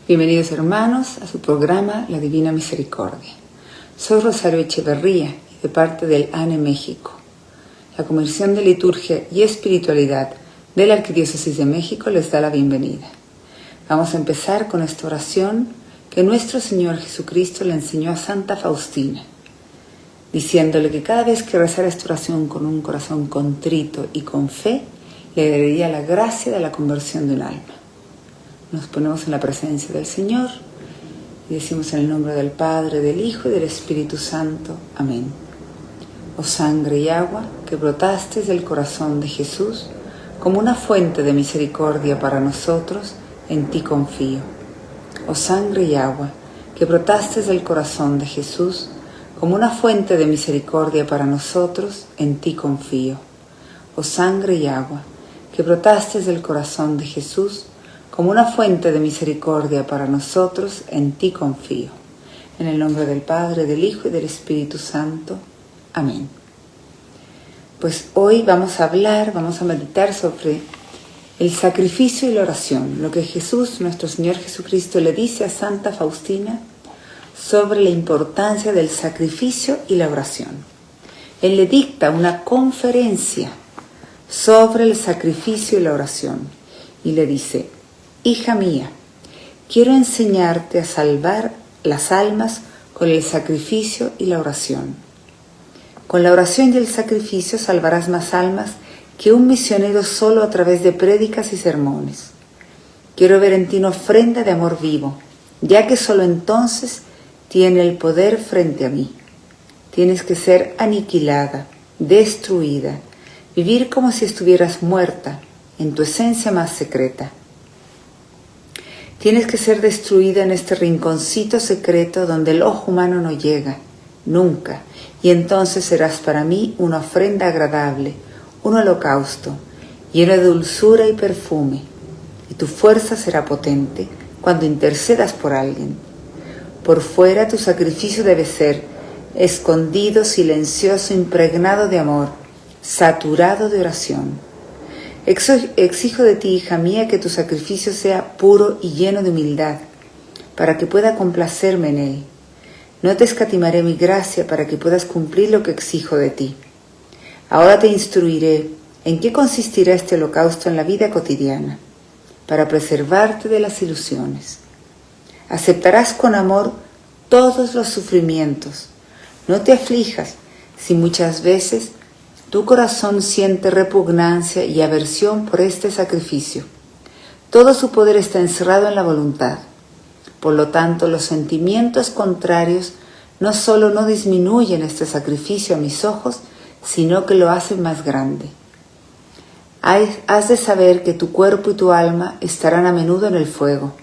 Bienvenidos hermanos a su programa La Divina Misericordia. Soy Rosario Echeverría, de parte del ANE México. La Comisión de Liturgia y Espiritualidad de la Arquidiócesis de México les da la bienvenida. Vamos a empezar con esta oración que nuestro Señor Jesucristo le enseñó a Santa Faustina, diciéndole que cada vez que rezara esta oración con un corazón contrito y con fe, le daría la gracia de la conversión de un alma. Nos ponemos en la presencia del Señor y decimos en el nombre del Padre, del Hijo y del Espíritu Santo. Amén. Oh sangre y agua que brotaste del corazón de Jesús, como una fuente de misericordia para nosotros, en ti confío. Oh sangre y agua que brotaste del corazón de Jesús, como una fuente de misericordia para nosotros, en ti confío. Oh sangre y agua que brotaste del corazón de Jesús, como una fuente de misericordia para nosotros, en ti confío. En el nombre del Padre, del Hijo y del Espíritu Santo. Amén. Pues hoy vamos a meditar sobre el sacrificio y la oración, lo que Jesús, nuestro Señor Jesucristo, le dice a Santa Faustina sobre la importancia del sacrificio y la oración. Él le dicta una conferencia sobre el sacrificio y la oración y le dice: Hija mía, quiero enseñarte a salvar las almas con el sacrificio y la oración. Con la oración y el sacrificio salvarás más almas que un misionero solo a través de prédicas y sermones. Quiero ver en ti una ofrenda de amor vivo, ya que solo entonces tiene el poder frente a mí. Tienes que ser aniquilada, destruida, vivir como si estuvieras muerta en tu esencia más secreta. Tienes que ser destruida en este rinconcito secreto donde el ojo humano no llega, nunca, y entonces serás para mí una ofrenda agradable, un holocausto, lleno de dulzura y perfume, y tu fuerza será potente cuando intercedas por alguien. Por fuera tu sacrificio debe ser escondido, silencioso, impregnado de amor, saturado de oración. Exijo de ti, hija mía, que tu sacrificio sea puro y lleno de humildad, para que pueda complacerme en él. No te escatimaré mi gracia para que puedas cumplir lo que exijo de ti. Ahora te instruiré en qué consistirá este holocausto en la vida cotidiana, para preservarte de las ilusiones. Aceptarás con amor todos los sufrimientos. No te aflijas si muchas veces tu corazón siente repugnancia y aversión por este sacrificio. Todo su poder está encerrado en la voluntad. Por lo tanto, los sentimientos contrarios no solo no disminuyen este sacrificio a mis ojos, sino que lo hacen más grande. Has de saber que tu cuerpo y tu alma estarán a menudo en el fuego,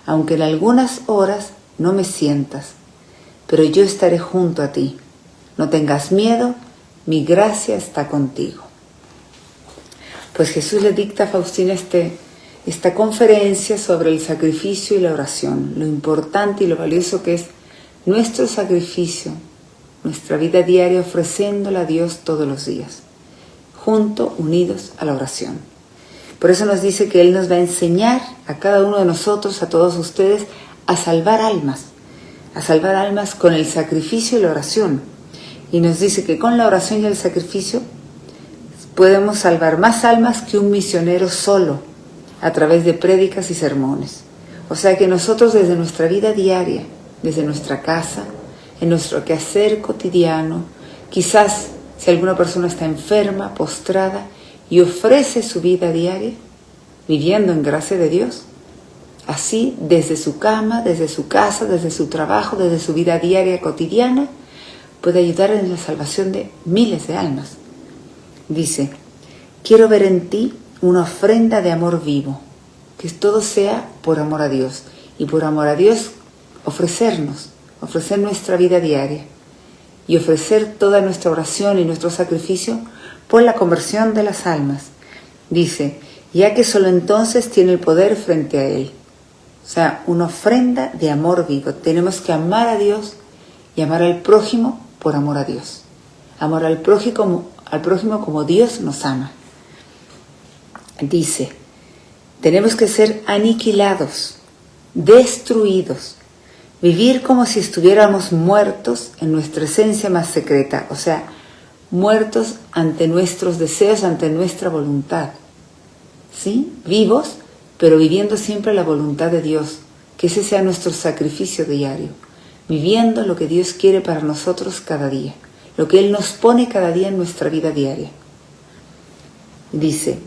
aunque en algunas horas no me sientas, pero yo estaré junto a ti. No tengas miedo, mi gracia está contigo. Pues Jesús le dicta a Faustina esta conferencia sobre el sacrificio y la oración, lo importante y lo valioso que es nuestro sacrificio, nuestra vida diaria ofreciéndola a Dios todos los días, juntos, unidos a la oración. Por eso nos dice que Él nos va a enseñar a cada uno de nosotros, a todos ustedes, a salvar almas con el sacrificio y la oración. Y nos dice que con la oración y el sacrificio podemos salvar más almas que un misionero solo a través de prédicas y sermones. O sea que nosotros desde nuestra vida diaria, desde nuestra casa, en nuestro quehacer cotidiano, quizás si alguna persona está enferma, postrada y ofrece su vida diaria, viviendo en gracia de Dios, así desde su cama, desde su casa, desde su trabajo, desde su vida diaria cotidiana, puede ayudar en la salvación de miles de almas. Dice: quiero ver en ti una ofrenda de amor vivo, que todo sea por amor a Dios, y por amor a Dios ofrecer nuestra vida diaria, y ofrecer toda nuestra oración y nuestro sacrificio por la conversión de las almas. Dice: ya que solo entonces tiene el poder frente a Él. O sea, una ofrenda de amor vivo. Tenemos que amar a Dios y amar al prójimo por amor a Dios. Amor al prójimo como Dios nos ama. Dice: tenemos que ser aniquilados destruidos. Vivir como si estuviéramos muertos en nuestra esencia más secreta, o sea, muertos ante nuestros deseos, ante nuestra voluntad. ¿Sí? Vivos, pero viviendo siempre la voluntad de Dios, que ese sea nuestro sacrificio diario, viviendo lo que Dios quiere para nosotros cada día, lo que Él nos pone cada día en nuestra vida diaria. Dice,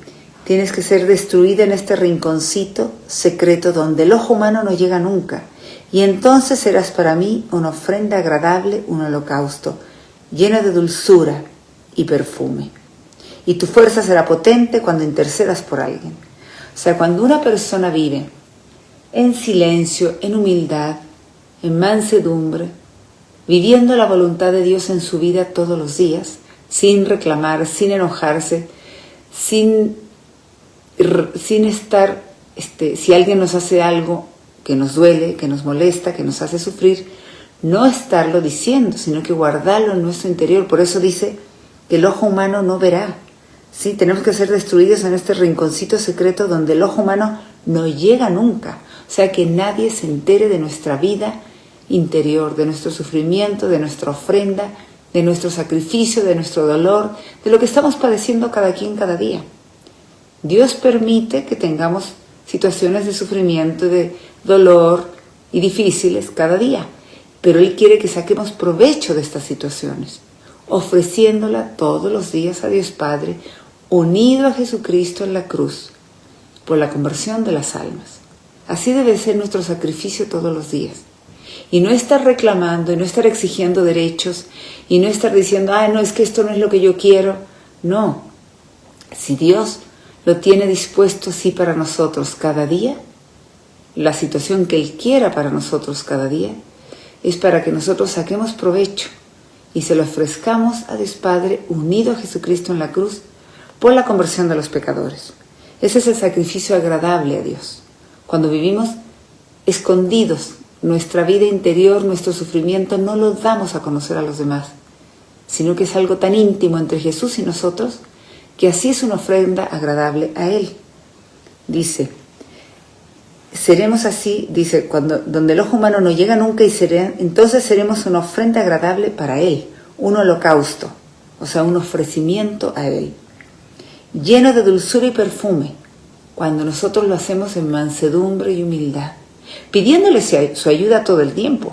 tienes que ser destruida en este rinconcito secreto donde el ojo humano no llega nunca, y entonces serás para mí una ofrenda agradable, un holocausto, lleno de dulzura y perfume. Y tu fuerza será potente cuando intercedas por alguien. O sea, cuando una persona vive en silencio, en humildad, en mansedumbre, viviendo la voluntad de Dios en su vida todos los días, sin reclamar, sin enojarse, sin estar, si alguien nos hace algo que nos duele, que nos molesta, que nos hace sufrir, no estarlo diciendo, sino que guardarlo en nuestro interior. Por eso dice que el ojo humano no verá. ¿Sí? Tenemos que ser destruidos en este rinconcito secreto donde el ojo humano no llega nunca. O sea, que nadie se entere de nuestra vida interior, de nuestro sufrimiento, de nuestra ofrenda, de nuestro sacrificio, de nuestro dolor, de lo que estamos padeciendo cada quien cada día. Dios permite que tengamos situaciones de sufrimiento, de dolor y difíciles cada día, pero Él quiere que saquemos provecho de estas situaciones, ofreciéndola todos los días a Dios Padre, unido a Jesucristo en la cruz, por la conversión de las almas. Así debe ser nuestro sacrificio todos los días. Y no estar reclamando, y no estar exigiendo derechos, y no estar diciendo, no, es que esto no es lo que yo quiero. No. Si Dios lo tiene dispuesto así para nosotros cada día, la situación que Él quiera para nosotros cada día, es para que nosotros saquemos provecho y se lo ofrezcamos a Dios Padre unido a Jesucristo en la cruz por la conversión de los pecadores. Ese es el sacrificio agradable a Dios. Cuando vivimos escondidos, nuestra vida interior, nuestro sufrimiento, no lo damos a conocer a los demás, sino que es algo tan íntimo entre Jesús y nosotros, que así es una ofrenda agradable a Él. Dice, seremos así, dice, donde el ojo humano no llega nunca, entonces seremos una ofrenda agradable para Él, un holocausto, o sea, un ofrecimiento a Él, lleno de dulzura y perfume, cuando nosotros lo hacemos en mansedumbre y humildad, pidiéndole su ayuda todo el tiempo.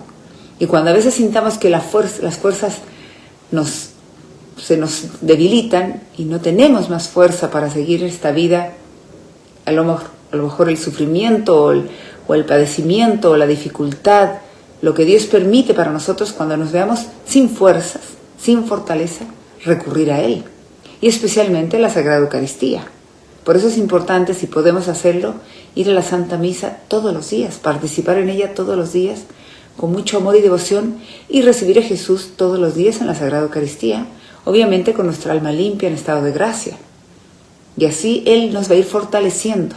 Y cuando a veces sintamos que las fuerzas se nos debilitan y no tenemos más fuerza para seguir esta vida, a lo mejor el sufrimiento o el padecimiento o la dificultad, lo que Dios permite para nosotros cuando nos veamos sin fuerzas, sin fortaleza, recurrir a Él, y especialmente a la Sagrada Eucaristía. Por eso es importante, si podemos hacerlo, ir a la Santa Misa todos los días, participar en ella todos los días, con mucho amor y devoción, y recibir a Jesús todos los días en la Sagrada Eucaristía, obviamente con nuestra alma limpia en estado de gracia. Y así Él nos va a ir fortaleciendo,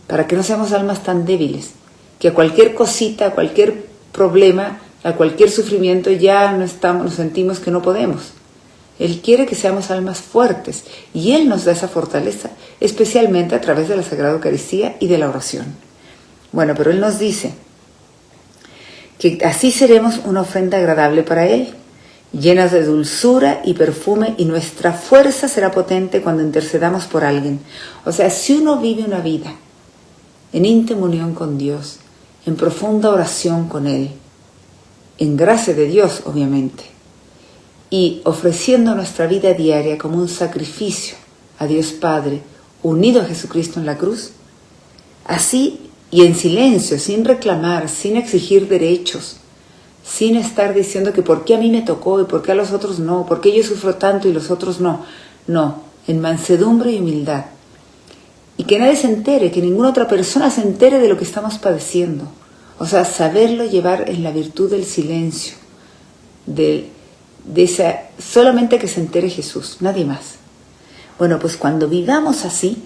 para que no seamos almas tan débiles, que a cualquier cosita, a cualquier problema, a cualquier sufrimiento ya nos sentimos que no podemos. Él quiere que seamos almas fuertes y Él nos da esa fortaleza, especialmente a través de la Sagrada Eucaristía y de la oración. Bueno, pero Él nos dice que así seremos una ofrenda agradable para Él, llenas de dulzura y perfume, y nuestra fuerza será potente cuando intercedamos por alguien. O sea, si uno vive una vida en íntima unión con Dios, en profunda oración con Él, en gracia de Dios, obviamente, y ofreciendo nuestra vida diaria como un sacrificio a Dios Padre, unido a Jesucristo en la cruz, así y en silencio, sin reclamar, sin exigir derechos, sin estar diciendo que por qué a mí me tocó y por qué a los otros no, por qué yo sufro tanto y los otros no. No, en mansedumbre y humildad. Y que nadie se entere, que ninguna otra persona se entere de lo que estamos padeciendo. O sea, saberlo llevar en la virtud del silencio, solamente que se entere Jesús, nadie más. Bueno, pues cuando vivamos así,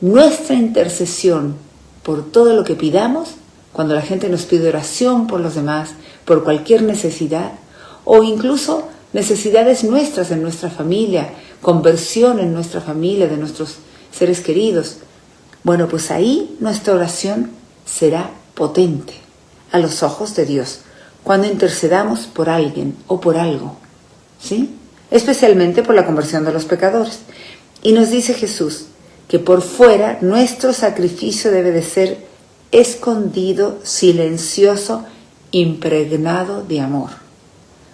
nuestra intercesión por todo lo que pidamos, cuando la gente nos pide oración por los demás, por cualquier necesidad, o incluso necesidades nuestras en nuestra familia, conversión en nuestra familia, de nuestros seres queridos, bueno, pues ahí nuestra oración será potente a los ojos de Dios cuando intercedamos por alguien o por algo, ¿sí? Especialmente por la conversión de los pecadores. Y nos dice Jesús que por fuera nuestro sacrificio debe de ser escondido, silencioso, impregnado de amor.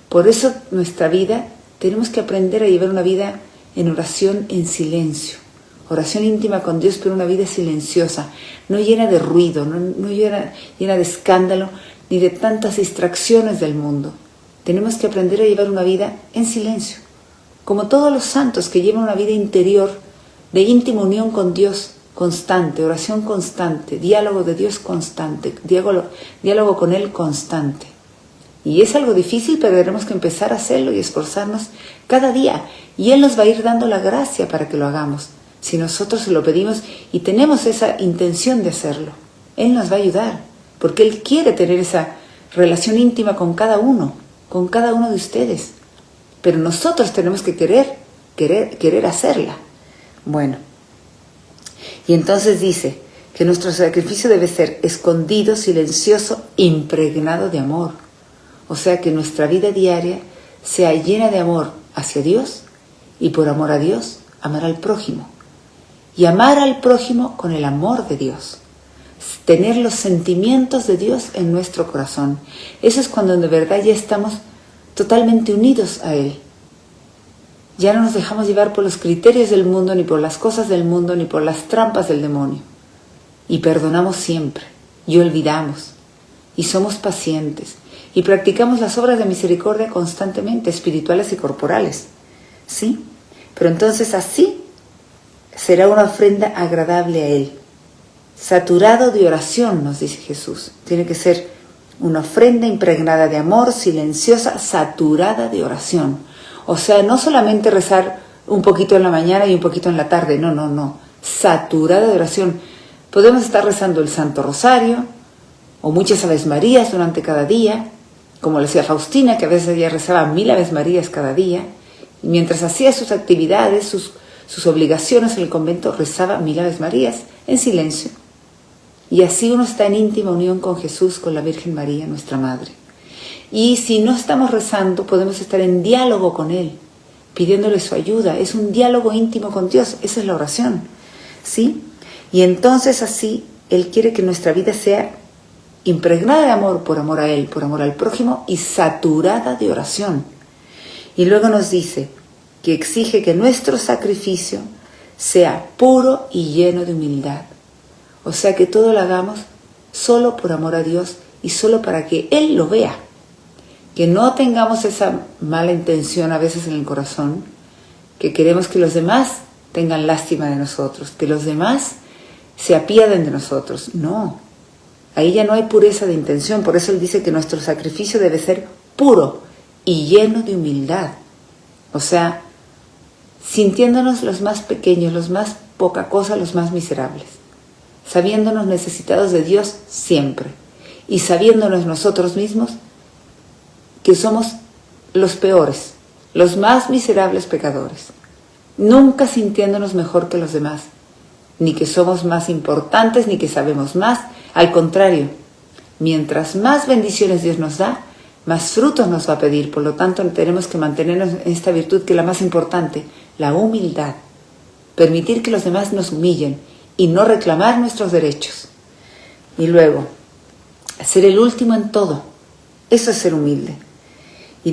Por eso nuestra vida, tenemos que aprender a llevar una vida en oración en silencio. Oración íntima con Dios, pero una vida silenciosa, no llena de ruido, no llena de escándalo, ni de tantas distracciones del mundo. Tenemos que aprender a llevar una vida en silencio, como todos los santos que llevan una vida interior de íntima unión con Dios constante, oración constante, diálogo de Dios constante, diálogo con Él constante. Y es algo difícil, pero tenemos que empezar a hacerlo y esforzarnos cada día. Y Él nos va a ir dando la gracia para que lo hagamos. Si nosotros se lo pedimos y tenemos esa intención de hacerlo, Él nos va a ayudar, porque Él quiere tener esa relación íntima con cada uno de ustedes. Pero nosotros tenemos que querer hacerla. Bueno, y entonces dice que nuestro sacrificio debe ser escondido, silencioso, impregnado de amor. O sea, que nuestra vida diaria sea llena de amor hacia Dios y por amor a Dios, amar al prójimo. Y amar al prójimo con el amor de Dios. Tener los sentimientos de Dios en nuestro corazón. Eso es cuando de verdad ya estamos totalmente unidos a Él. Ya no nos dejamos llevar por los criterios del mundo, ni por las cosas del mundo, ni por las trampas del demonio. Y perdonamos siempre, y olvidamos, y somos pacientes, y practicamos las obras de misericordia constantemente, espirituales y corporales. ¿Sí? Pero entonces así será una ofrenda agradable a Él. Saturado de oración, nos dice Jesús. Tiene que ser una ofrenda impregnada de amor, silenciosa, saturada de oración. O sea, no solamente rezar un poquito en la mañana y un poquito en la tarde, no. Saturada de oración. Podemos estar rezando el Santo Rosario o muchas Aves Marías durante cada día, como le decía Faustina, que a veces ella rezaba 1000 Aves Marías cada día, y mientras hacía sus actividades, sus obligaciones en el convento, rezaba 1000 Aves Marías en silencio. Y así uno está en íntima unión con Jesús, con la Virgen María, nuestra Madre. Y si no estamos rezando, podemos estar en diálogo con Él, pidiéndole su ayuda. Es un diálogo íntimo con Dios, esa es la oración, ¿sí? Y entonces así Él quiere que nuestra vida sea impregnada de amor, por amor a Él, por amor al prójimo, y saturada de oración. Y luego nos dice que exige que nuestro sacrificio sea puro y lleno de humildad. O sea, que todo lo hagamos solo por amor a Dios y solo para que Él lo vea. Que no tengamos esa mala intención a veces en el corazón, que queremos que los demás tengan lástima de nosotros, que los demás se apiaden de nosotros. No, ahí ya no hay pureza de intención. Por eso Él dice que nuestro sacrificio debe ser puro y lleno de humildad. O sea, sintiéndonos los más pequeños, los más poca cosa, los más miserables. Sabiéndonos necesitados de Dios siempre. Y sabiéndonos nosotros mismos que somos los peores, los más miserables pecadores. Nunca sintiéndonos mejor que los demás. Ni que somos más importantes, ni que sabemos más. Al contrario, mientras más bendiciones Dios nos da, más frutos nos va a pedir. Por lo tanto, tenemos que mantenernos en esta virtud que es la más importante, la humildad. Permitir que los demás nos humillen y no reclamar nuestros derechos. Y luego, ser el último en todo. Eso es ser humilde. Y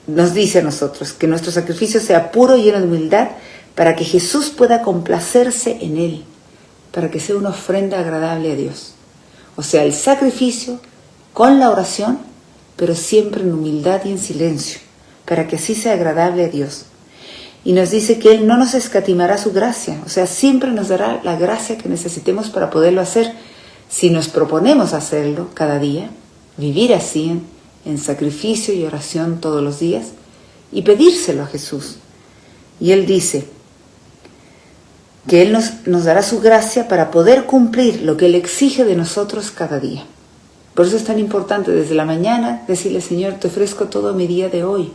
nos dice a nosotros que nuestro sacrificio sea puro y lleno de humildad para que Jesús pueda complacerse en él, para que sea una ofrenda agradable a Dios. O sea, el sacrificio con la oración, pero siempre en humildad y en silencio, para que así sea agradable a Dios. Y nos dice que Él no nos escatimará su gracia, o sea, siempre nos dará la gracia que necesitemos para poderlo hacer, si nos proponemos hacerlo cada día, vivir así en sacrificio y oración todos los días, y pedírselo a Jesús. Y Él dice que Él nos dará su gracia para poder cumplir lo que Él exige de nosotros cada día. Por eso es tan importante desde la mañana decirle: Señor, te ofrezco todo mi día de hoy.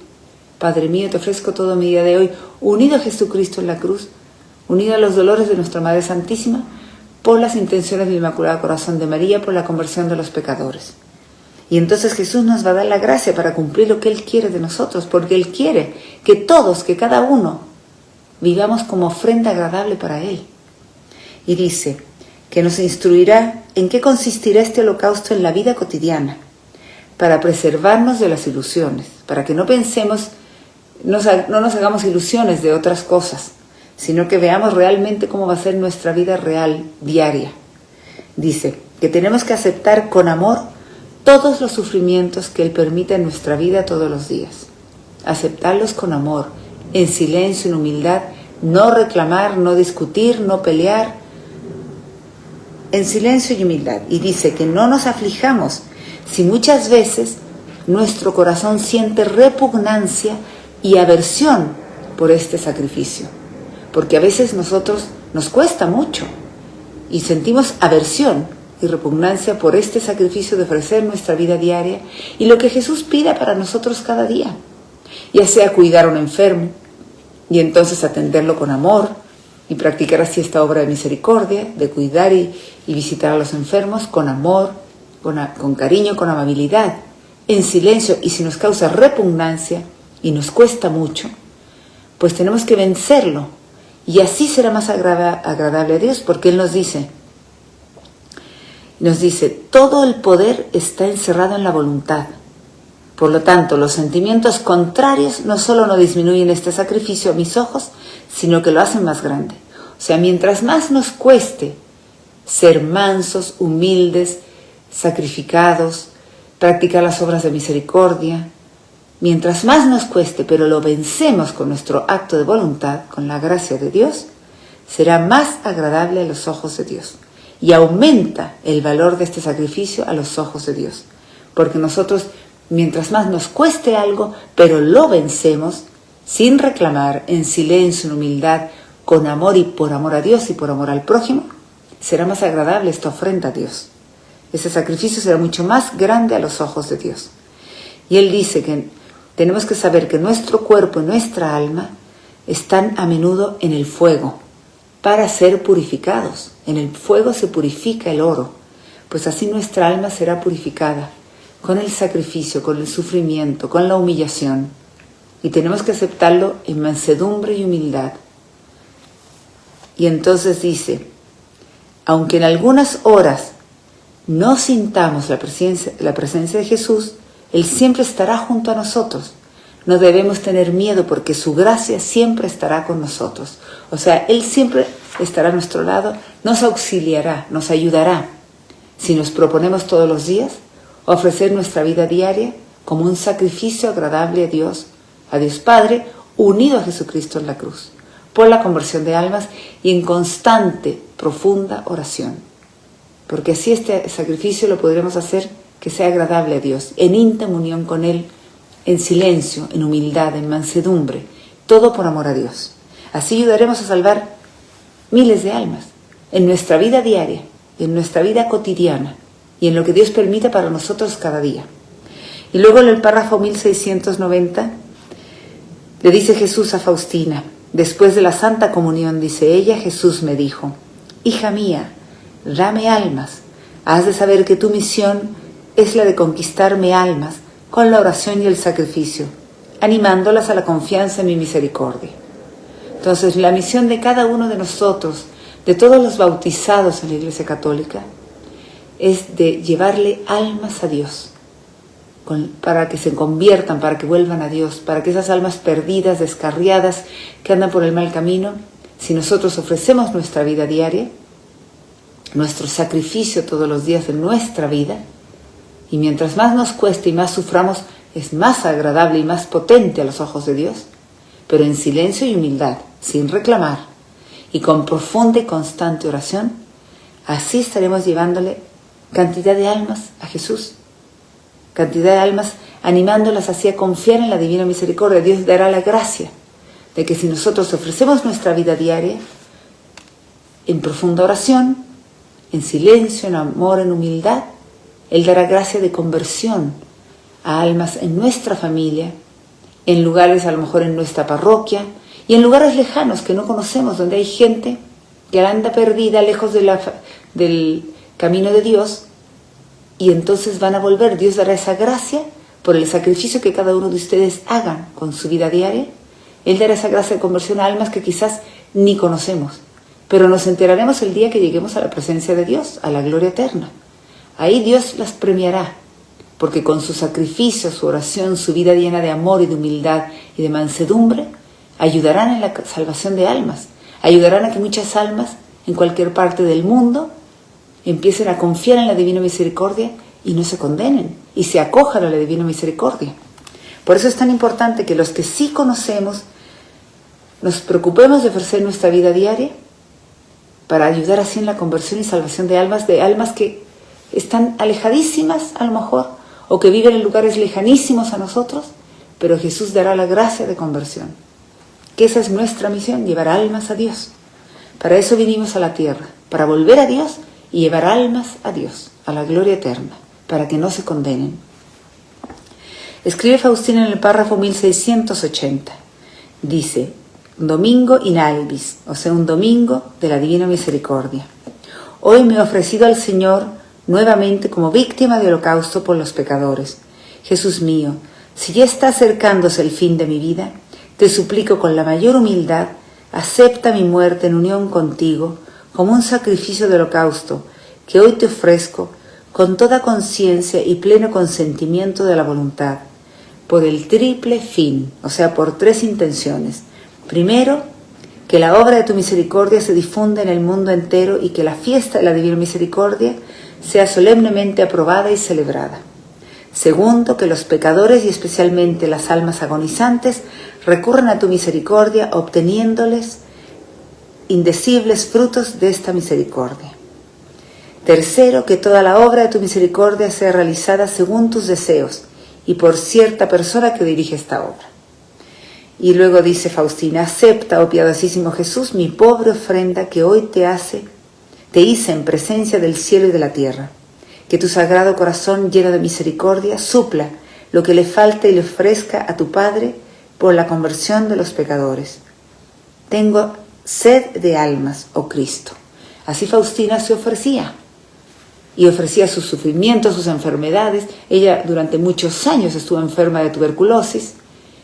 Padre mío, te ofrezco todo mi día de hoy, unido a Jesucristo en la cruz, unido a los dolores de nuestra Madre Santísima, por las intenciones del Inmaculado Corazón de María, por la conversión de los pecadores. Y entonces Jesús nos va a dar la gracia para cumplir lo que Él quiere de nosotros, porque Él quiere que todos, que cada uno, vivamos como ofrenda agradable para Él. Y dice que nos instruirá en qué consistirá este holocausto en la vida cotidiana, para preservarnos de las ilusiones, para que no pensemos, no nos hagamos ilusiones de otras cosas, sino que veamos realmente cómo va a ser nuestra vida real, diaria. Dice que tenemos que aceptar con amor todos los sufrimientos que Él permite en nuestra vida todos los días. Aceptarlos con amor, en silencio, en humildad, no reclamar, no discutir, no pelear, en silencio y humildad. Y dice que no nos aflijamos si muchas veces nuestro corazón siente repugnancia y aversión por este sacrificio. Porque a veces nosotros nos cuesta mucho y sentimos aversión y repugnancia por este sacrificio de ofrecer nuestra vida diaria y lo que Jesús pida para nosotros cada día, ya sea cuidar a un enfermo y entonces atenderlo con amor y practicar así esta obra de misericordia, de cuidar y visitar a los enfermos con amor, con cariño, con amabilidad, en silencio, y si nos causa repugnancia y nos cuesta mucho, pues tenemos que vencerlo y así será más agradable a Dios, porque Él nos dice, todo el poder está encerrado en la voluntad. Por lo tanto, los sentimientos contrarios no solo no disminuyen este sacrificio a mis ojos, sino que lo hacen más grande. O sea, mientras más nos cueste ser mansos, humildes, sacrificados, practicar las obras de misericordia, mientras más nos cueste, pero lo vencemos con nuestro acto de voluntad, con la gracia de Dios, será más agradable a los ojos de Dios. Y aumenta el valor de este sacrificio a los ojos de Dios. Porque nosotros, mientras más nos cueste algo, pero lo vencemos, sin reclamar, en silencio, en humildad, con amor y por amor a Dios y por amor al prójimo, será más agradable esta ofrenda a Dios. Ese sacrificio será mucho más grande a los ojos de Dios. Y Él dice que tenemos que saber que nuestro cuerpo y nuestra alma están a menudo en el fuego para ser purificados. En el fuego se purifica el oro, pues así nuestra alma será purificada con el sacrificio, con el sufrimiento, con la humillación. Y tenemos que aceptarlo en mansedumbre y humildad. Y entonces dice, aunque en algunas horas no sintamos la presencia de Jesús, Él siempre estará junto a nosotros. No debemos tener miedo porque su gracia siempre estará con nosotros. O sea, Él siempre estará a nuestro lado, nos auxiliará, nos ayudará. Si nos proponemos todos los días ofrecer nuestra vida diaria como un sacrificio agradable a Dios Padre, unido a Jesucristo en la cruz, por la conversión de almas y en constante, profunda oración. Porque así este sacrificio lo podremos hacer que sea agradable a Dios, en íntima unión con Él, en silencio, en humildad, en mansedumbre, todo por amor a Dios. Así ayudaremos a salvar miles de almas en nuestra vida diaria, en nuestra vida cotidiana y en lo que Dios permita para nosotros cada día. Y luego en el párrafo 1690 le dice Jesús a Faustina, después de la Santa Comunión, dice ella, Jesús me dijo, hija mía, dame almas, has de saber que tu misión es la de conquistarme almas con la oración y el sacrificio, animándolas a la confianza en mi misericordia. Entonces, la misión de cada uno de nosotros, de todos los bautizados en la Iglesia Católica, es de llevarle almas a Dios, para que se conviertan, para que vuelvan a Dios, para que esas almas perdidas, descarriadas, que andan por el mal camino, si nosotros ofrecemos nuestra vida diaria, nuestro sacrificio todos los días de nuestra vida, y mientras más nos cueste y más suframos, es más agradable y más potente a los ojos de Dios, pero en silencio y humildad, sin reclamar, y con profunda y constante oración, así estaremos llevándole cantidad de almas a Jesús, cantidad de almas animándolas así a confiar en la divina misericordia. Dios dará la gracia de que si nosotros ofrecemos nuestra vida diaria en profunda oración, en silencio, en amor, en humildad, Él dará gracia de conversión a almas en nuestra familia, en lugares a lo mejor en nuestra parroquia y en lugares lejanos que no conocemos, donde hay gente que anda perdida, lejos del camino de Dios, y entonces van a volver. Dios dará esa gracia por el sacrificio que cada uno de ustedes hagan con su vida diaria. Él dará esa gracia de conversión a almas que quizás ni conocemos, pero nos enteraremos el día que lleguemos a la presencia de Dios, a la gloria eterna. Ahí Dios las premiará, porque con su sacrificio, su oración, su vida llena de amor y de humildad y de mansedumbre, ayudarán en la salvación de almas, ayudarán a que muchas almas en cualquier parte del mundo empiecen a confiar en la divina misericordia y no se condenen, y se acojan a la divina misericordia. Por eso es tan importante que los que sí conocemos nos preocupemos de ofrecer nuestra vida diaria para ayudar así en la conversión y salvación de almas que están alejadísimas a lo mejor, o que viven en lugares lejanísimos a nosotros, pero Jesús dará la gracia de conversión. Que esa es nuestra misión, llevar almas a Dios. Para eso vinimos a la tierra, para volver a Dios y llevar almas a Dios, a la gloria eterna, para que no se condenen. Escribe Faustina en el párrafo 1680. Dice: Domingo in albis, o sea, un domingo de la Divina Misericordia. Hoy me he ofrecido al Señor nuevamente como víctima de holocausto por los pecadores. Jesús mío, si ya está acercándose el fin de mi vida, te suplico con la mayor humildad, acepta mi muerte en unión contigo como un sacrificio de holocausto que hoy te ofrezco con toda conciencia y pleno consentimiento de la voluntad, por el triple fin, o sea, por tres intenciones. Primero, que la obra de tu misericordia se difunda en el mundo entero y que la fiesta de la Divina Misericordia sea solemnemente aprobada y celebrada. Segundo, que los pecadores y especialmente las almas agonizantes recurran a tu misericordia obteniéndoles indecibles frutos de esta misericordia. Tercero, que toda la obra de tu misericordia sea realizada según tus deseos y por cierta persona que dirige esta obra. Y luego dice Faustina: acepta, oh piadosísimo Jesús, mi pobre ofrenda que hoy te hice en presencia del cielo y de la tierra. Que tu sagrado corazón lleno de misericordia supla lo que le falta y le ofrezca a tu Padre por la conversión de los pecadores. Tengo sed de almas, oh Cristo. Así Faustina se ofrecía. Y ofrecía sus sufrimientos, sus enfermedades. Ella durante muchos años estuvo enferma de tuberculosis.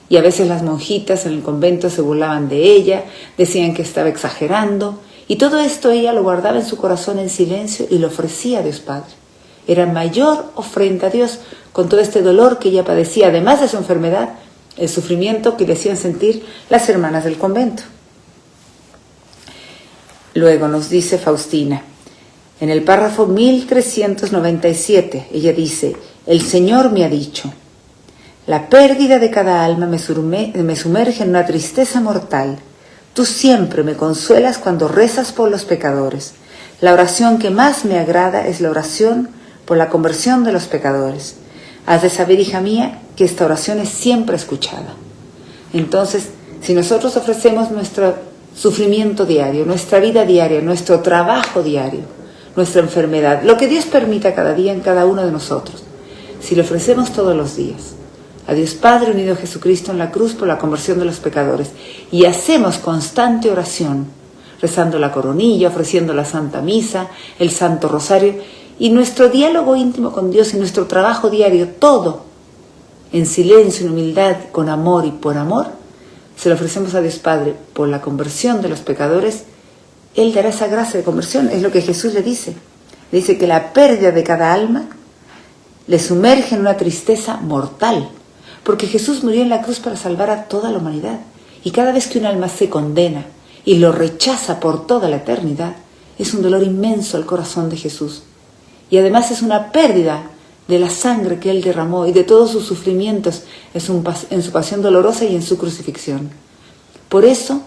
Y a veces las monjitas en el convento se burlaban de ella, decían que estaba exagerando. Y todo esto ella lo guardaba en su corazón en silencio y lo ofrecía a Dios Padre. Era mayor ofrenda a Dios con todo este dolor que ella padecía, además de su enfermedad, el sufrimiento que le hacían sentir las hermanas del convento. Luego nos dice Faustina, en el párrafo 1397, ella dice: el Señor me ha dicho, la pérdida de cada alma me sumerge en una tristeza mortal. Tú siempre me consuelas cuando rezas por los pecadores. La oración que más me agrada es la oración por la conversión de los pecadores. Has de saber, hija mía, que esta oración es siempre escuchada. Entonces, si nosotros ofrecemos nuestro sufrimiento diario, nuestra vida diaria, nuestro trabajo diario, nuestra enfermedad, lo que Dios permita cada día en cada uno de nosotros, si lo ofrecemos todos los días, a Dios Padre unido a Jesucristo en la cruz por la conversión de los pecadores, y hacemos constante oración, rezando la coronilla, ofreciendo la Santa Misa, el Santo Rosario, y nuestro diálogo íntimo con Dios y nuestro trabajo diario, todo en silencio, en humildad, con amor y por amor, se lo ofrecemos a Dios Padre por la conversión de los pecadores, Él dará esa gracia de conversión. Es lo que Jesús le dice. Le dice que la pérdida de cada alma le sumerge en una tristeza mortal, porque Jesús murió en la cruz para salvar a toda la humanidad. Y cada vez que un alma se condena y lo rechaza por toda la eternidad, es un dolor inmenso al corazón de Jesús. Y además es una pérdida de la sangre que Él derramó y de todos sus sufrimientos en su pasión dolorosa y en su crucifixión. Por eso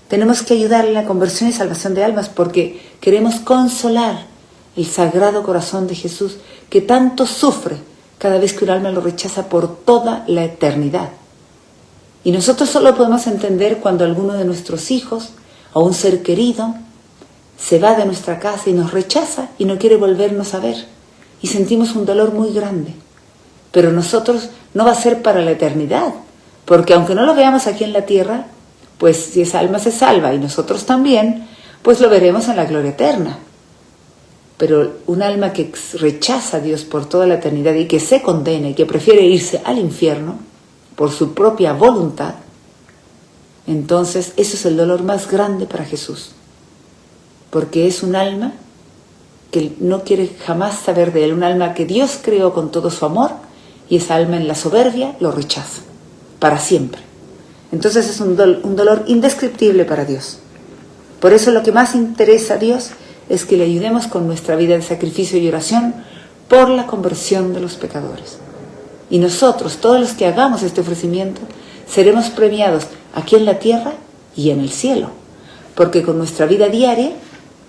tenemos que ayudar en la conversión y salvación de almas, porque queremos consolar el sagrado corazón de Jesús, que tanto sufre cada vez que un alma lo rechaza por toda la eternidad. Y nosotros solo podemos entender cuando alguno de nuestros hijos o un ser querido se va de nuestra casa y nos rechaza y no quiere volvernos a ver. Y sentimos un dolor muy grande. Pero nosotros no va a ser para la eternidad, porque aunque no lo veamos aquí en la tierra, pues si esa alma se salva y nosotros también, pues lo veremos en la gloria eterna. Pero un alma que rechaza a Dios por toda la eternidad y que se condena y que prefiere irse al infierno por su propia voluntad, entonces eso es el dolor más grande para Jesús, porque es un alma que no quiere jamás saber de él, un alma que Dios creó con todo su amor, y esa alma en la soberbia lo rechaza para siempre. Entonces es un dolor indescriptible para Dios. Por eso lo que más interesa a Dios es que le ayudemos con nuestra vida de sacrificio y oración por la conversión de los pecadores. Y nosotros, todos los que hagamos este ofrecimiento, seremos premiados aquí en la tierra y en el cielo, porque con nuestra vida diaria,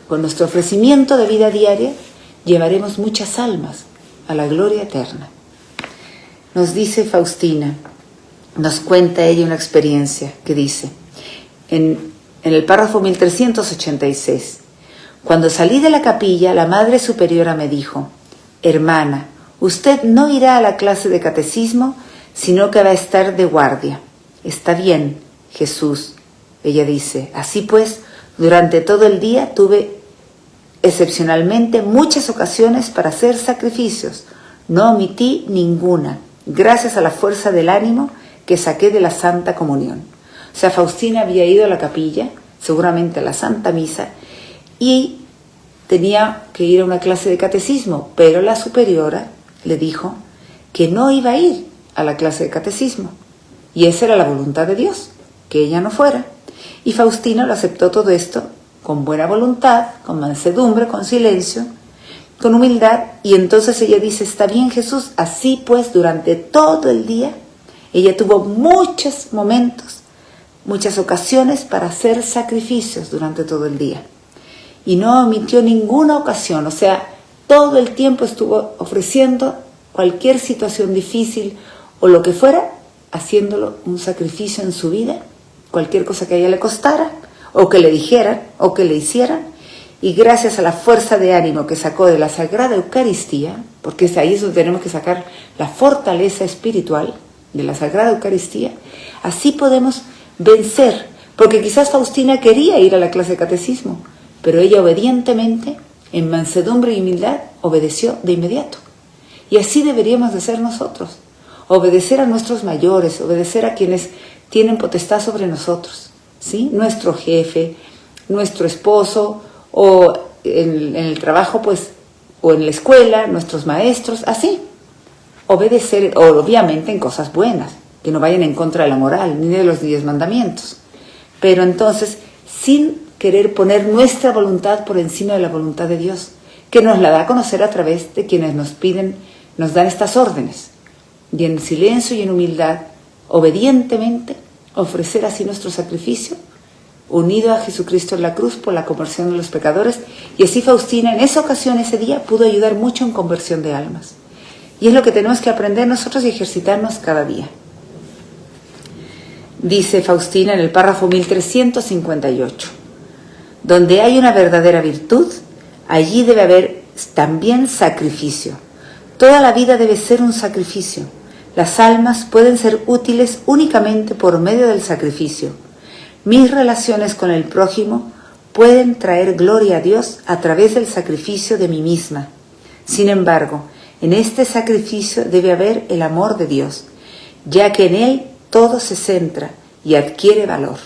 con nuestro ofrecimiento de vida diaria, llevaremos muchas almas a la gloria eterna. Nos dice Faustina, nos cuenta ella una experiencia que dice, en el párrafo 1386, cuando salí de la capilla, la Madre Superiora me dijo, hermana, usted no irá a la clase de catecismo, sino que va a estar de guardia. Está bien, Jesús, ella dice, así pues, durante todo el día tuve excepcionalmente muchas ocasiones para hacer sacrificios, no omití ninguna, gracias a la fuerza del ánimo que saqué de la Santa Comunión. O sea, Faustina había ido a la capilla, seguramente a la Santa Misa, y tenía que ir a una clase de catecismo, pero la superiora le dijo que no iba a ir a la clase de catecismo, y esa era la voluntad de Dios, que ella no fuera. Y Faustina lo aceptó todo esto con buena voluntad, con mansedumbre, con silencio, con humildad, y entonces ella dice, está bien Jesús, así pues durante todo el día, ella tuvo muchos momentos, muchas ocasiones para hacer sacrificios durante todo el día, y no omitió ninguna ocasión, o sea, todo el tiempo estuvo ofreciendo cualquier situación difícil o lo que fuera, haciéndolo un sacrificio en su vida, cualquier cosa que a ella le costara, o que le dijeran, o que le hicieran, y gracias a la fuerza de ánimo que sacó de la Sagrada Eucaristía, porque es ahí donde tenemos que sacar la fortaleza espiritual de la Sagrada Eucaristía, así podemos vencer, porque quizás Faustina quería ir a la clase de catecismo, pero ella obedientemente, en mansedumbre y humildad, obedeció de inmediato. Y así deberíamos de ser nosotros, obedecer a nuestros mayores, obedecer a quienes tienen potestad sobre nosotros, ¿sí? Nuestro jefe, nuestro esposo, o en el trabajo, pues, o en la escuela, nuestros maestros, así. Obedecer, obviamente en cosas buenas, que no vayan en contra de la moral, ni de los 10 mandamientos. Pero entonces, sin querer poner nuestra voluntad por encima de la voluntad de Dios, que nos la da a conocer a través de quienes nos piden, nos dan estas órdenes. Y en silencio y en humildad, obedientemente, ofrecer así nuestro sacrificio, unido a Jesucristo en la cruz por la conversión de los pecadores. Y así Faustina en esa ocasión, ese día, pudo ayudar mucho en conversión de almas. Y es lo que tenemos que aprender nosotros y ejercitarnos cada día. Dice Faustina en el párrafo 1358, donde hay una verdadera virtud, allí debe haber también sacrificio. Toda la vida debe ser un sacrificio. Las almas pueden ser útiles únicamente por medio del sacrificio. Mis relaciones con el prójimo pueden traer gloria a Dios a través del sacrificio de mí misma. Sin embargo, en este sacrificio debe haber el amor de Dios, ya que en él todo se centra y adquiere valor.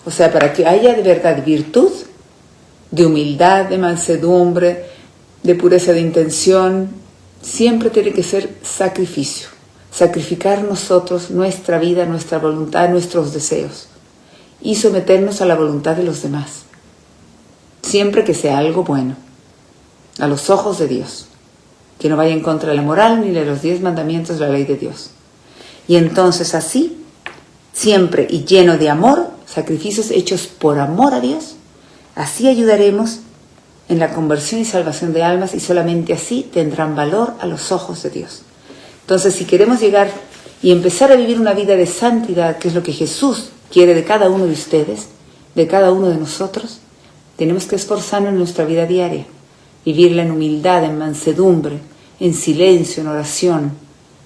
O sea, para que haya de verdad virtud, de humildad, de mansedumbre, de pureza de intención, siempre tiene que ser sacrificio. Sacrificar nosotros nuestra vida, nuestra voluntad, nuestros deseos y someternos a la voluntad de los demás. Siempre que sea algo bueno, a los ojos de Dios, que no vaya en contra de la moral ni de los 10 mandamientos de la ley de Dios. Y entonces así, siempre y lleno de amor, sacrificios hechos por amor a Dios, así ayudaremos en la conversión y salvación de almas, y solamente así tendrán valor a los ojos de Dios. Entonces, si queremos llegar y empezar a vivir una vida de santidad, que es lo que Jesús quiere de cada uno de ustedes, de cada uno de nosotros, tenemos que esforzarnos en nuestra vida diaria, vivirla en humildad, en mansedumbre, en silencio, en oración,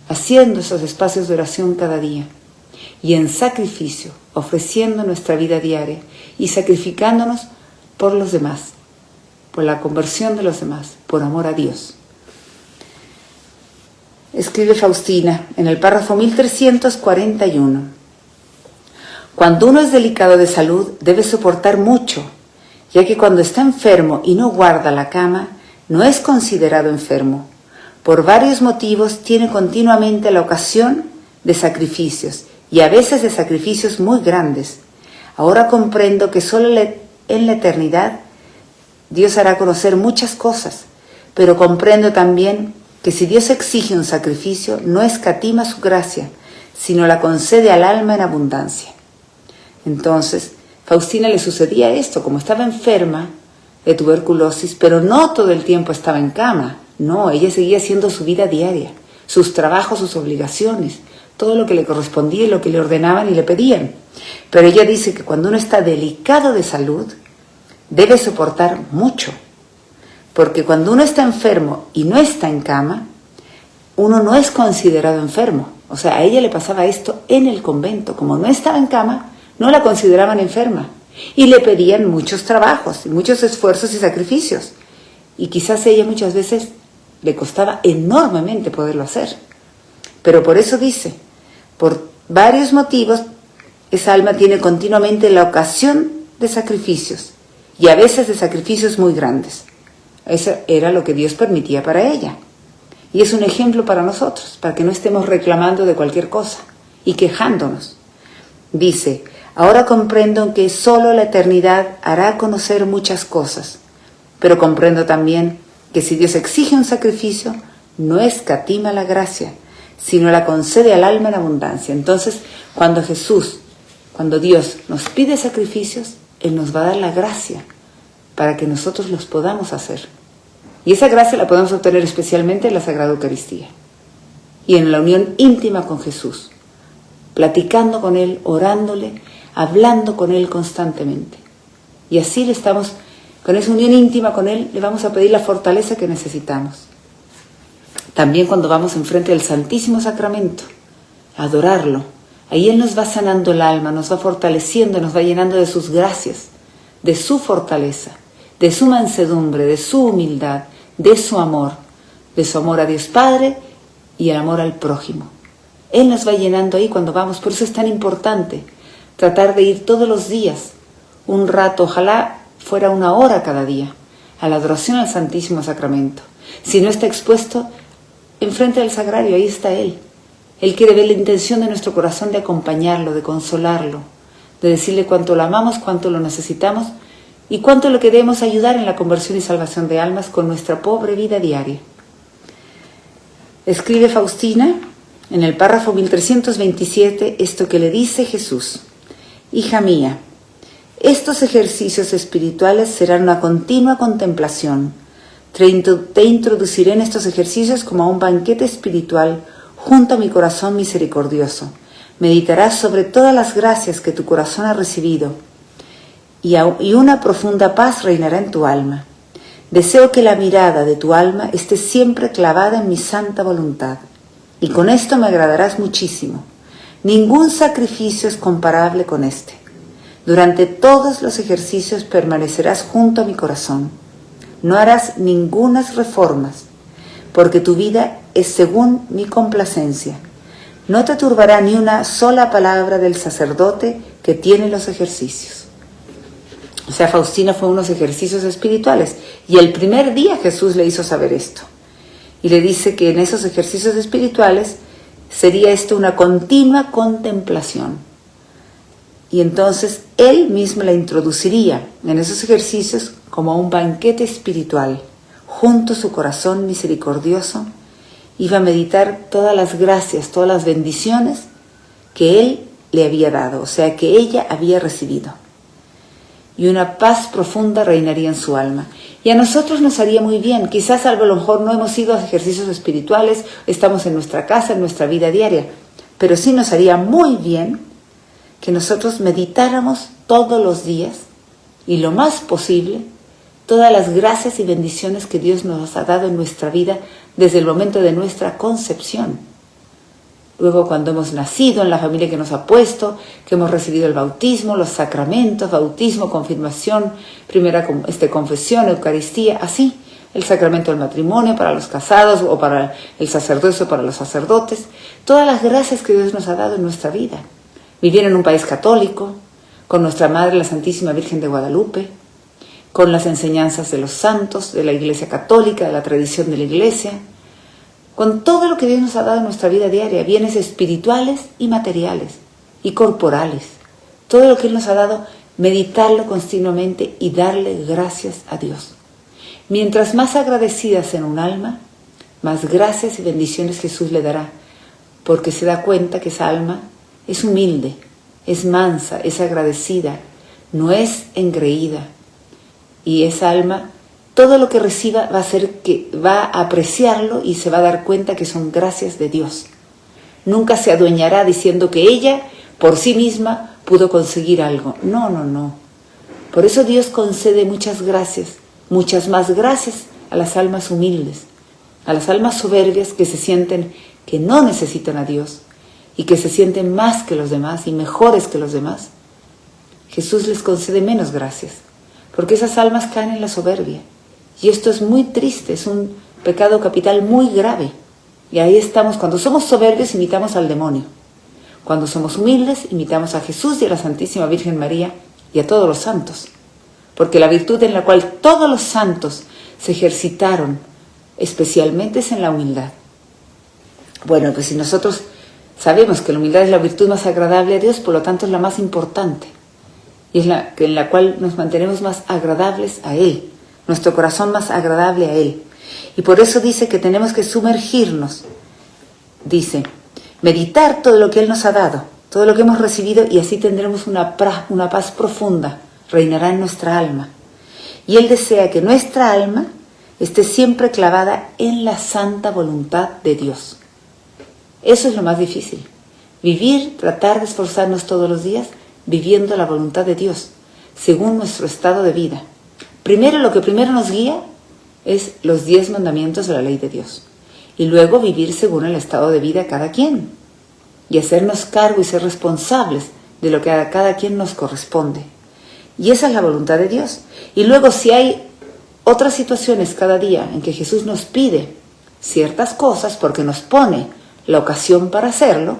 haciendo esos espacios de oración cada día, y en sacrificio, ofreciendo nuestra vida diaria y sacrificándonos por los demás, por la conversión de los demás, por amor a Dios. Escribe Faustina en el párrafo 1341. Cuando uno es delicado de salud, debe soportar mucho, ya que cuando está enfermo y no guarda la cama, no es considerado enfermo. Por varios motivos tiene continuamente la ocasión de sacrificios, y a veces de sacrificios muy grandes. Ahora comprendo que solo en la eternidad Dios hará conocer muchas cosas, pero comprendo también que si Dios exige un sacrificio, no escatima su gracia, sino la concede al alma en abundancia. Entonces, Faustina le sucedía esto, como estaba enferma de tuberculosis, pero no todo el tiempo estaba en cama. No, ella seguía haciendo su vida diaria, sus trabajos, sus obligaciones, todo lo que le correspondía y lo que le ordenaban y le pedían. Pero ella dice que cuando uno está delicado de salud, debe soportar mucho. Porque cuando uno está enfermo y no está en cama, uno no es considerado enfermo. O sea, a ella le pasaba esto en el convento. Como no estaba en cama, no la consideraban enferma. Y le pedían muchos trabajos, muchos esfuerzos y sacrificios. Y quizás a ella muchas veces le costaba enormemente poderlo hacer. Pero por eso dice, por varios motivos, esa alma tiene continuamente la ocasión de sacrificios. Y a veces de sacrificios muy grandes. Eso era lo que Dios permitía para ella. Y es un ejemplo para nosotros, para que no estemos reclamando de cualquier cosa y quejándonos. Dice, ahora comprendo que solo la eternidad hará conocer muchas cosas, pero comprendo también que si Dios exige un sacrificio, no escatima la gracia, sino la concede al alma en abundancia. Entonces, cuando Dios nos pide sacrificios, Él nos va a dar la gracia para que nosotros los podamos hacer. Y esa gracia la podemos obtener especialmente en la Sagrada Eucaristía y en la unión íntima con Jesús, platicando con Él, orándole, hablando con Él constantemente. Y así con esa unión íntima con Él, le vamos a pedir la fortaleza que necesitamos. También cuando vamos enfrente del Santísimo Sacramento, a adorarlo, ahí Él nos va sanando el alma, nos va fortaleciendo, nos va llenando de sus gracias, de su fortaleza, de su mansedumbre, de su humildad, de su amor a Dios Padre y el amor al prójimo. Él nos va llenando ahí cuando vamos, por eso es tan importante tratar de ir todos los días, un rato, ojalá fuera 1 hora cada día, a la adoración al Santísimo Sacramento. Si no está expuesto, enfrente del sagrario, ahí está Él. Él quiere ver la intención de nuestro corazón de acompañarlo, de consolarlo, de decirle cuánto lo amamos, cuánto lo necesitamos y cuánto lo queremos ayudar en la conversión y salvación de almas con nuestra pobre vida diaria. Escribe Faustina en el párrafo 1327 esto que le dice Jesús. Hija mía, estos ejercicios espirituales serán una continua contemplación. Te introduciré en estos ejercicios como a un banquete espiritual junto a mi corazón misericordioso. Meditarás sobre todas las gracias que tu corazón ha recibido y una profunda paz reinará en tu alma. Deseo que la mirada de tu alma esté siempre clavada en mi santa voluntad y con esto me agradarás muchísimo. Ningún sacrificio es comparable con este. Durante todos los ejercicios permanecerás junto a mi corazón. No harás ningunas reformas, porque tu vida es según mi complacencia. No te turbará ni una sola palabra del sacerdote que tiene los ejercicios. O sea, Faustina fue unos ejercicios espirituales y el primer día Jesús le hizo saber esto. Y le dice que en esos ejercicios espirituales sería esto una continua contemplación. Y entonces Él mismo la introduciría en esos ejercicios como un banquete espiritual. Junto a su corazón misericordioso iba a meditar todas las gracias, todas las bendiciones que Él le había dado, o sea, que ella había recibido. Y una paz profunda reinaría en su alma. Y a nosotros nos haría muy bien. Quizás a lo mejor no hemos ido a ejercicios espirituales, estamos en nuestra casa, en nuestra vida diaria, pero sí nos haría muy bien que nosotros meditáramos todos los días y lo más posible todas las gracias y bendiciones que Dios nos ha dado en nuestra vida desde el momento de nuestra concepción. luego cuando hemos nacido en la familia que nos ha puesto, que hemos recibido el bautismo, los sacramentos, bautismo, confirmación, primera confesión, Eucaristía, así, el sacramento del matrimonio para los casados o para el sacerdocio, para los sacerdotes, todas las gracias que Dios nos ha dado en nuestra vida. Vivir en un país católico, con nuestra Madre la Santísima Virgen de Guadalupe, con las enseñanzas de los santos, de la Iglesia Católica, de la tradición de la Iglesia, con todo lo que Dios nos ha dado en nuestra vida diaria, bienes espirituales y materiales y corporales, todo lo que Él nos ha dado, meditarlo continuamente y darle gracias a Dios. Mientras más agradecida sea un alma, más gracias y bendiciones Jesús le dará, porque se da cuenta que esa alma es humilde, es mansa, es agradecida, no es engreída. Y esa alma, todo lo que reciba va a apreciarlo y se va a dar cuenta que son gracias de Dios. Nunca se adueñará diciendo que ella, por sí misma, pudo conseguir algo. No, no, no. Por eso Dios concede muchas gracias, muchas más gracias a las almas humildes, a las almas soberbias que se sienten que no necesitan a Dios y que se sienten más que los demás y mejores que los demás. Jesús les concede menos gracias, porque esas almas caen en la soberbia. Y esto es muy triste, es un pecado capital muy grave. Y ahí estamos, cuando somos soberbios imitamos al demonio. Cuando somos humildes imitamos a Jesús y a la Santísima Virgen María y a todos los santos. Porque la virtud en la cual todos los santos se ejercitaron especialmente es en la humildad. Bueno, pues si nosotros sabemos que la humildad es la virtud más agradable a Dios, por lo tanto es la más importante. Y es en la cual nos mantenemos más agradables a Él, nuestro corazón más agradable a Él. Y por eso dice que tenemos que sumergirnos, dice, meditar todo lo que Él nos ha dado, todo lo que hemos recibido, y así tendremos una paz profunda, reinará en nuestra alma. Y Él desea que nuestra alma esté siempre clavada en la santa voluntad de Dios. Eso es lo más difícil, vivir, tratar de esforzarnos todos los días, viviendo la voluntad de Dios, según nuestro estado de vida. Primero, lo que primero nos guía es los 10 mandamientos de la ley de Dios. Y luego vivir según el estado de vida de cada quien. Y hacernos cargo y ser responsables de lo que a cada quien nos corresponde. Y esa es la voluntad de Dios. Y luego si hay otras situaciones cada día en que Jesús nos pide ciertas cosas porque nos pone la ocasión para hacerlo,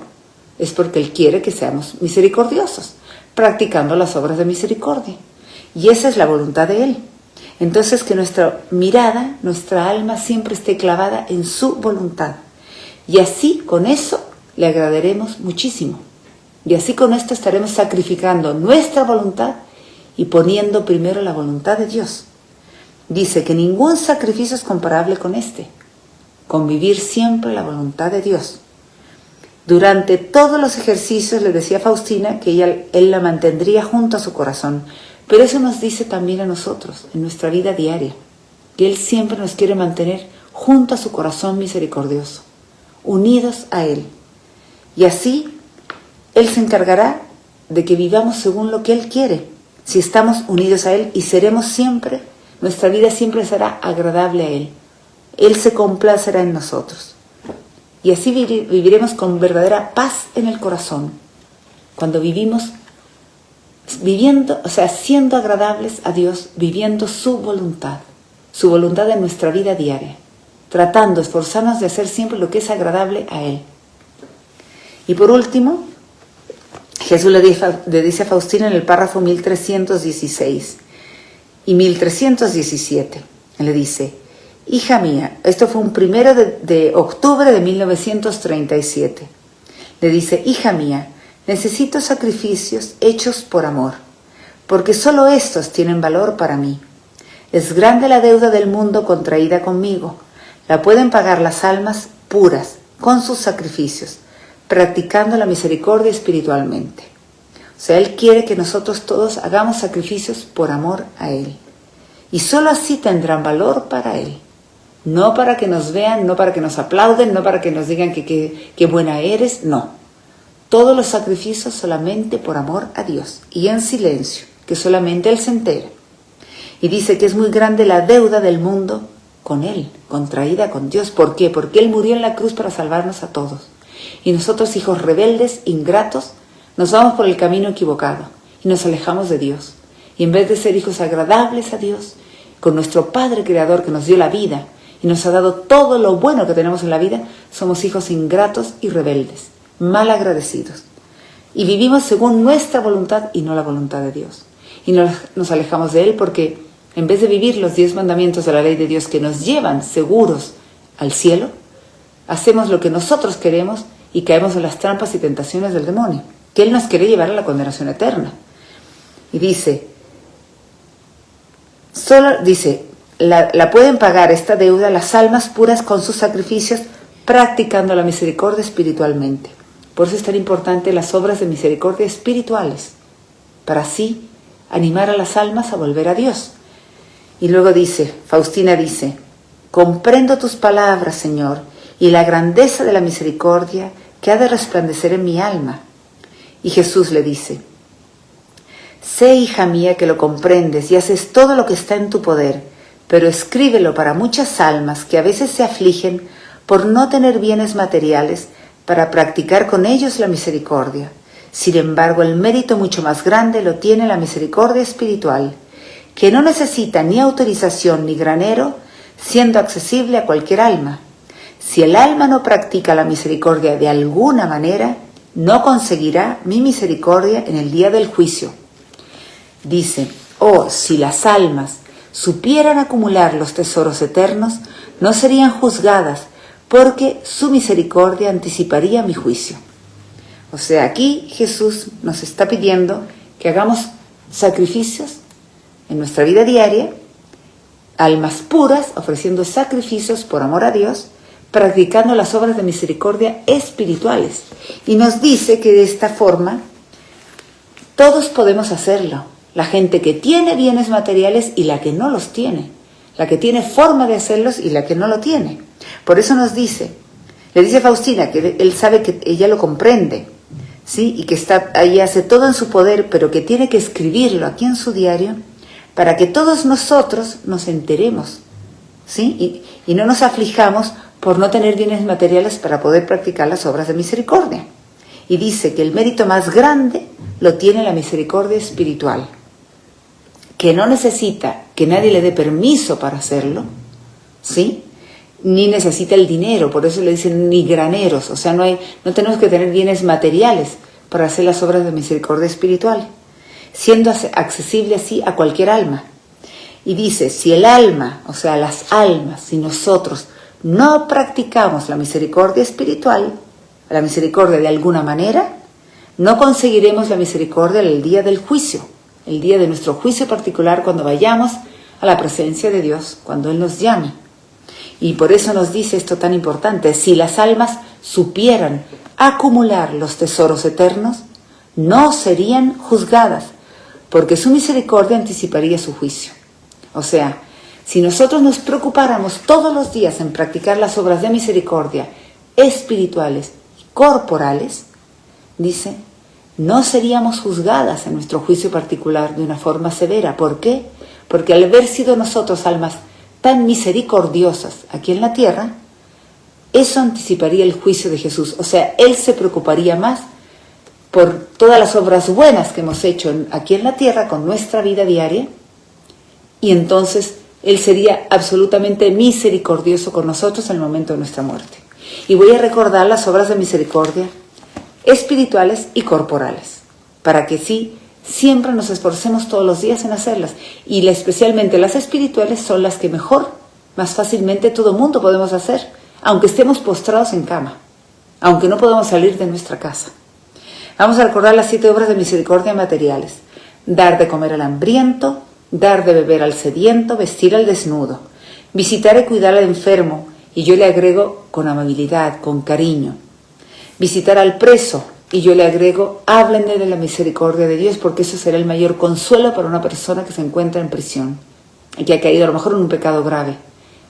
es porque Él quiere que seamos misericordiosos, practicando las obras de misericordia. Y esa es la voluntad de Él. Entonces que nuestra mirada, nuestra alma siempre esté clavada en su voluntad. Y así con eso le agradaremos muchísimo. Y así con esto estaremos sacrificando nuestra voluntad y poniendo primero la voluntad de Dios. Dice que ningún sacrificio es comparable con este, con vivir siempre la voluntad de Dios. Durante todos los ejercicios le decía a Faustina que Él la mantendría junto a su corazón. Pero eso nos dice también a nosotros, en nuestra vida diaria, que Él siempre nos quiere mantener junto a su corazón misericordioso, unidos a Él. Y así, Él se encargará de que vivamos según lo que Él quiere, si estamos unidos a Él, y seremos siempre, nuestra vida siempre será agradable a Él. Él se complacerá en nosotros. Y así viviremos con verdadera paz en el corazón, cuando vivimos viviendo, siendo agradables a Dios, viviendo su voluntad en nuestra vida diaria, tratando, esforzarnos de hacer siempre lo que es agradable a Él. Y por último, Jesús le dice a Faustina en el párrafo 1316 y 1317, le dice: hija mía, esto fue un 1 de octubre de 1937, le dice: hija mía, necesito sacrificios hechos por amor, porque solo estos tienen valor para mí. Es grande la deuda del mundo contraída conmigo. La pueden pagar las almas puras con sus sacrificios, practicando la misericordia espiritualmente. O sea, Él quiere que nosotros todos hagamos sacrificios por amor a Él. Y solo así tendrán valor para Él. No para que nos vean, no para que nos aplauden, no para que nos digan que buena eres, no. Todos los sacrificios solamente por amor a Dios y en silencio, que solamente Él se entera. Y dice que es muy grande la deuda del mundo con Él, contraída con Dios. ¿Por qué? Porque Él murió en la cruz para salvarnos a todos. Y nosotros, hijos rebeldes, ingratos, nos vamos por el camino equivocado y nos alejamos de Dios. Y en vez de ser hijos agradables a Dios, con nuestro Padre Creador que nos dio la vida y nos ha dado todo lo bueno que tenemos en la vida, somos hijos ingratos y rebeldes, mal agradecidos. Y vivimos según nuestra voluntad y no la voluntad de Dios. Y nos alejamos de Él porque en vez de vivir los 10 mandamientos de la ley de Dios que nos llevan seguros al cielo, hacemos lo que nosotros queremos y caemos en las trampas y tentaciones del demonio, que Él nos quiere llevar a la condenación eterna. Y dice, la pueden pagar esta deuda las almas puras con sus sacrificios, practicando la misericordia espiritualmente. Por eso es tan importante las obras de misericordia espirituales, para así animar a las almas a volver a Dios. Y luego Faustina dice, comprendo tus palabras, Señor, y la grandeza de la misericordia que ha de resplandecer en mi alma. Y Jesús le dice, sé, hija mía, que lo comprendes y haces todo lo que está en tu poder, pero escríbelo para muchas almas que a veces se afligen por no tener bienes materiales para practicar con ellos la misericordia. Sin embargo, el mérito mucho más grande lo tiene la misericordia espiritual, que no necesita ni autorización ni granero, siendo accesible a cualquier alma. Si el alma no practica la misericordia de alguna manera, no conseguirá mi misericordia en el día del juicio. Dice, si las almas supieran acumular los tesoros eternos, no serían juzgadas, porque su misericordia anticiparía mi juicio. O sea, aquí Jesús nos está pidiendo que hagamos sacrificios en nuestra vida diaria, almas puras, ofreciendo sacrificios por amor a Dios, practicando las obras de misericordia espirituales. Y nos dice que de esta forma todos podemos hacerlo. La gente que tiene bienes materiales y la que no los tiene. La que tiene forma de hacerlos y la que no lo tiene. Por eso le dice Faustina que él sabe que ella lo comprende, ¿sí? Y que está ahí, hace todo en su poder, pero que tiene que escribirlo aquí en su diario para que todos nosotros nos enteremos, ¿sí? Y no nos aflijamos por no tener bienes materiales para poder practicar las obras de misericordia. Y dice que el mérito más grande lo tiene la misericordia espiritual, que no necesita que nadie le dé permiso para hacerlo, ¿sí? Ni necesita el dinero, por eso le dicen ni graneros, o sea, no tenemos que tener bienes materiales para hacer las obras de misericordia espiritual, siendo accesible así a cualquier alma. Y dice, si el alma, o sea, las almas, si nosotros no practicamos la misericordia espiritual, la misericordia de alguna manera, no conseguiremos la misericordia el día del juicio, el día de nuestro juicio particular, cuando vayamos a la presencia de Dios, cuando Él nos llame. Y por eso nos dice esto tan importante, si las almas supieran acumular los tesoros eternos, no serían juzgadas, porque su misericordia anticiparía su juicio. O sea, si nosotros nos preocupáramos todos los días en practicar las obras de misericordia espirituales y corporales, dice, no seríamos juzgadas en nuestro juicio particular de una forma severa. ¿Por qué? Porque al haber sido nosotros almas tan misericordiosas aquí en la tierra, eso anticiparía el juicio de Jesús. O sea, Él se preocuparía más por todas las obras buenas que hemos hecho aquí en la tierra con nuestra vida diaria, y entonces Él sería absolutamente misericordioso con nosotros en el momento de nuestra muerte. Y voy a recordar las obras de misericordia espirituales y corporales, para que sí, siempre nos esforcemos todos los días en hacerlas. Y especialmente las espirituales son las que mejor, más fácilmente todo mundo podemos hacer, aunque estemos postrados en cama, aunque no podamos salir de nuestra casa. Vamos a recordar las 7 obras de misericordia materiales: dar de comer al hambriento, dar de beber al sediento, vestir al desnudo, visitar y cuidar al enfermo, y yo le agrego con amabilidad, con cariño, visitar al preso, y yo le agrego, háblenle de la misericordia de Dios, porque eso será el mayor consuelo para una persona que se encuentra en prisión y que ha caído a lo mejor en un pecado grave.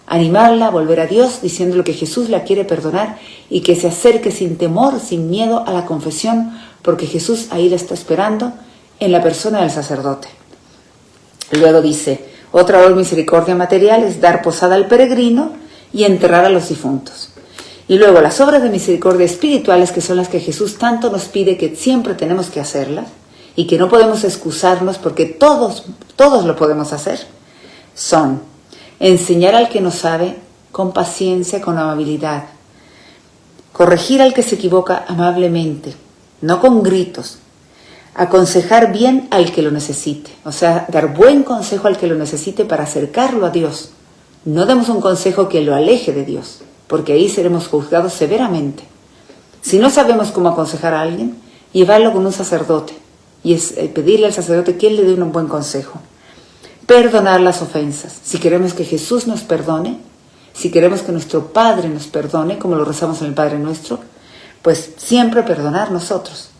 Animarla a volver a Dios diciéndole que Jesús la quiere perdonar y que se acerque sin temor, sin miedo a la confesión, porque Jesús ahí la está esperando en la persona del sacerdote. Luego dice, otra obra de misericordia material es dar posada al peregrino y enterrar a los difuntos. Y luego las obras de misericordia espirituales, que son las que Jesús tanto nos pide que siempre tenemos que hacerlas y que no podemos excusarnos porque todos lo podemos hacer, son enseñar al que no sabe con paciencia, con amabilidad, corregir al que se equivoca amablemente, no con gritos, aconsejar bien al que lo necesite, o sea, dar buen consejo al que lo necesite para acercarlo a Dios. No demos un consejo que lo aleje de Dios, porque ahí seremos juzgados severamente. Si no sabemos cómo aconsejar a alguien, llevarlo con un sacerdote y pedirle al sacerdote que él le dé un buen consejo. Perdonar las ofensas. Si queremos que Jesús nos perdone, si queremos que nuestro Padre nos perdone, como lo rezamos en el Padre Nuestro, pues siempre perdonar nosotros.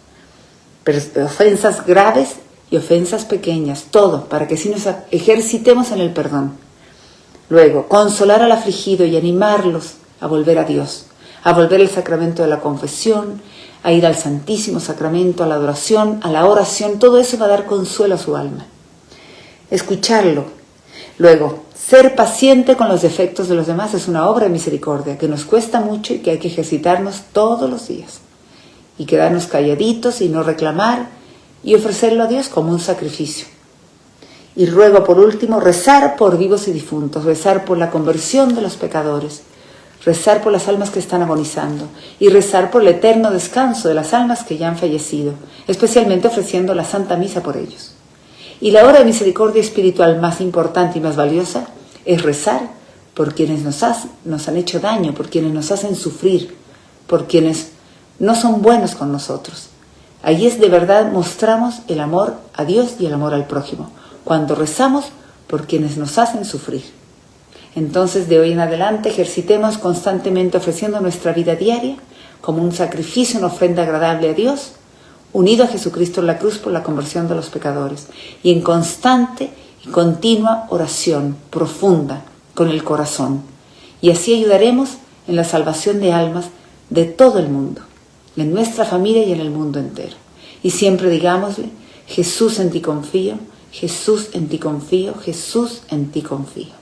Ofensas graves y ofensas pequeñas, todo, para que así nos ejercitemos en el perdón. Luego, consolar al afligido y animarlos a volver a Dios, a volver al sacramento de la confesión, a ir al Santísimo Sacramento, a la adoración, a la oración. Todo eso va a dar consuelo a su alma. Escucharlo. Luego, ser paciente con los defectos de los demás es una obra de misericordia que nos cuesta mucho y que hay que ejercitarnos todos los días. Y quedarnos calladitos y no reclamar y ofrecerlo a Dios como un sacrificio. Y luego, por último, rezar por vivos y difuntos, rezar por la conversión de los pecadores, rezar por las almas que están agonizando y rezar por el eterno descanso de las almas que ya han fallecido, especialmente ofreciendo la Santa Misa por ellos. Y la obra de misericordia espiritual más importante y más valiosa es rezar por quienes nos han hecho daño, por quienes nos hacen sufrir, por quienes no son buenos con nosotros. Ahí es de verdad mostramos el amor a Dios y el amor al prójimo, cuando rezamos por quienes nos hacen sufrir. Entonces, de hoy en adelante, ejercitemos constantemente ofreciendo nuestra vida diaria como un sacrificio, una ofrenda agradable a Dios, unido a Jesucristo en la cruz por la conversión de los pecadores, y en constante y continua oración profunda con el corazón. Y así ayudaremos en la salvación de almas de todo el mundo, en nuestra familia y en el mundo entero. Y siempre digámosle: Jesús, en ti confío, Jesús, en ti confío, Jesús, en ti confío.